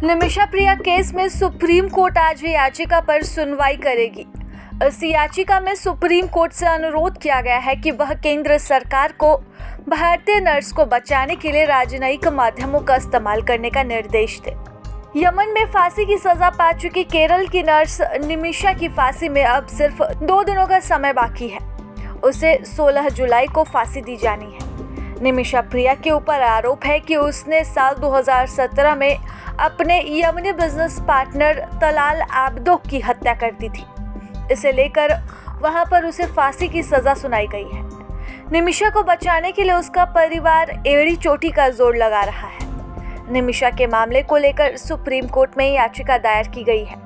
निमिषा प्रिया case में supreme court आज याचिका पर सुनवाई करेगी। इस याचिका में सुप्रीम कोर्ट से अनुरोध किया गया है कि वह केंद्र सरकार को भारतीय नर्स को बचाने के लिए राजनयिक माध्यमों का इस्तेमाल करने का निर्देश दे। यमन में फांसी की सजा पा चुकी केरल की नर्स निमिषा की फांसी में अब सिर्फ 2 दिनों का समय बाकी है। उसे 16 जुलाई को फांसी दी जानी है। निमिषा प्रिया के ऊपर आरोप है कि उसने साल 2017 में अपने यमनी बिजनेस पार्टनर तलाल आब्दो की हत्या कर दी थी। इसे लेकर वहां पर उसे फांसी की सजा सुनाई गई है। निमिषा को बचाने के लिए उसका परिवार एड़ी चोटी का जोर लगा रहा है। निमिषा के मामले को लेकर सुप्रीम कोर्ट में याचिका दायर की गई है।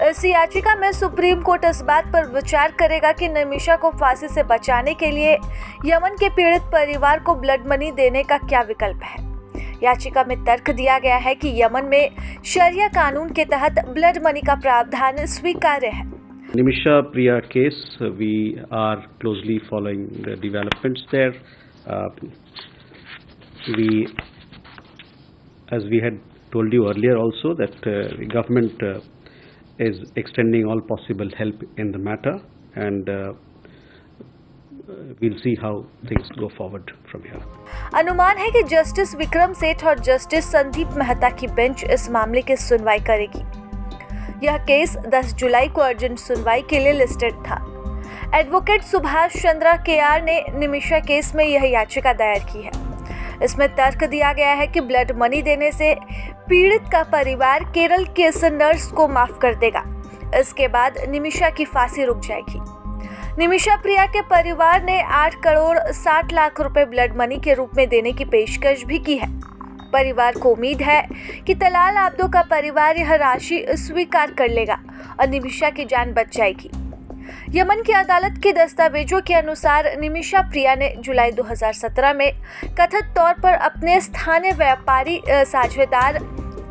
इस याचिका में सुप्रीम कोर्ट इस बात पर विचार करेगा कि निमिषा को फांसी से बचाने के लिए यमन के पीड़ित परिवार को ब्लड मनी देने का क्या विकल्प है। याचिका में तर्क दिया गया है कि यमन में शरिया कानून के तहत ब्लड मनी का प्रावधान स्वीकार्य है। Nimisha Priya case, we are closely following the developments there. As we had told you earlier also, that the government is extending all possible help in the matter, and we'll see how things go forward from here. अनुमान है कि justice Vikram Seth और justice Sandeep Mehta की bench इस मामले की सुनवाई करेगी। यह केस 10 जुलाई को अर्जेंट सुनवाई के लिए लिस्टेड था। एडवोकेट सुभाष चंद्रा केआर ने निमिषा केस में यह याचिका दायर की है। इसमें तर्क दिया गया है कि ब्लड मनी देने से पीड़ित का परिवार केरल के इस नर्स को माफ कर देगा। इसके बाद निमिषा की फांसी रुक जाएगी। निमिषा प्रिया के परिवार ने 8 करोड़ 60 लाख रुपए ब्लड मनी के रूप में देने की पेशकश भी की है। परिवार को उम्मीद है कि तलाल आब्दो का परिवार यह राशि स्वीकार कर लेगा और निमिषा की जान बच जाएगी। यमन की अदालत के दस्तावेजों के अनुसार निमिषा प्रिया ने जुलाई 2017 में कथित तौर पर अपने स्थानीय व्यापारी साझेदार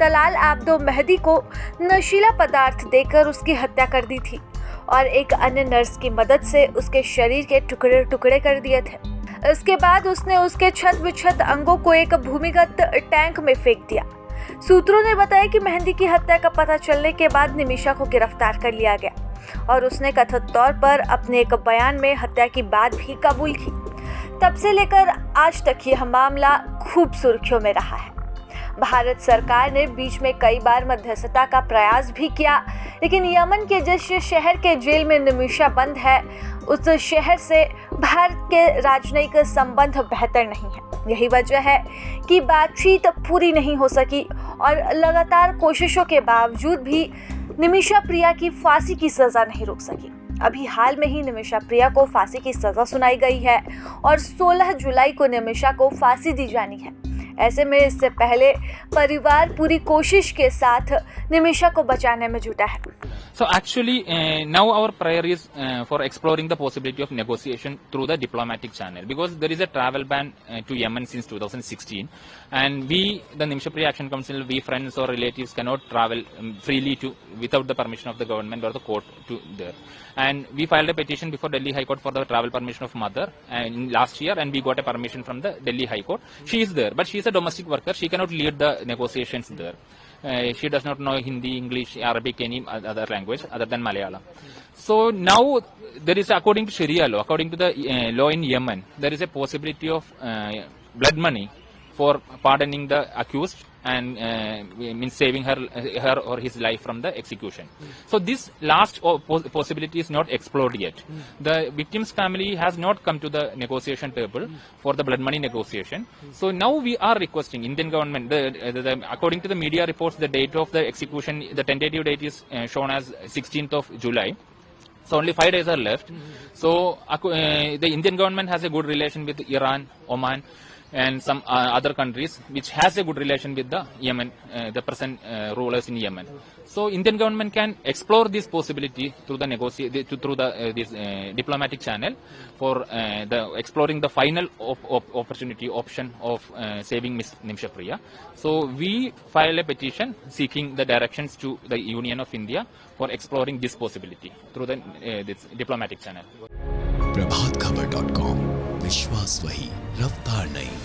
तलाल आब्दो मेहदी को नशीला पदार्थ देकर उसकी हत्या कर दी थी और एक अन्य नर्स की मदद से उसके शरीर के टुकड़े टुकड़े कर दिए थे। इसके बाद उसने उसके छत विक्षत अंगों को एक भूमिगत टैंक में फेंक दिया। सूत्रों ने बताया कि मेहंदी की हत्या का पता चलने के बाद निमिषा को गिरफ्तार कर लिया गया और उसने कथित तौर पर अपने एक बयान में हत्या की बात भी कबूल की। तब से लेकर आज तक यह मामला खूब सुर्खियों में रहा है। भारत सरकार ने बीच में कई बार मध्यस्थता का प्रयास भी किया, लेकिन यमन के जिस शहर के जेल में निमिषा बंद है उस शहर से भारत के राजनयिक संबंध बेहतर नहीं है। यही वजह है कि बातचीत पूरी नहीं हो सकी और लगातार कोशिशों के बावजूद भी निमिषा प्रिया की फांसी की सजा नहीं रुक सकी। अभी हाल में ही निमिषा प्रिया को फांसी की सजा सुनाई गई है और 16 जुलाई को निमिषा को फांसी दी जानी है। ऐसे में इससे पहले परिवार पूरी कोशिश के साथ निमिषा को बचाने में जुटा है। So actually, now our prayer is for exploring the possibility of negotiation through the diplomatic channel, because there is a travel ban to Yemen since 2016, and we, the Nimisha Priya Action Council, we friends or relatives cannot travel freely to without the permission of the government or the court to there. And we filed a petition before Delhi High Court for the travel permission of mother in last year, and we got a permission from the Delhi High Court. She is there, but she is a domestic worker. She cannot lead the negotiations there. She does not know Hindi, English, Arabic, any other language other than Malayalam. So now there is, according to Sharia law, according to the law in Yemen, there is a possibility of blood money for pardoning the accused and means saving her or his life from the execution. So this last possibility is not explored yet. The victim's family has not come to the negotiation table for the blood money negotiation. So now we are requesting Indian government, according to the media reports, the date of the execution, the tentative date is shown as 16th of July. So only 5 days are left. So the Indian government has a good relation with Iran, Oman, and some other countries which has a good relation with the Yemen, the present rulers in Yemen. So Indian government can explore this possibility through the this diplomatic channel for exploring the final option of saving Miss Nimisha Priya. So we file a petition seeking the directions to the Union of India for exploring this possibility through the this diplomatic channel. प्रभातखबर.com, विश्वास वही, रफ्तार नहीं।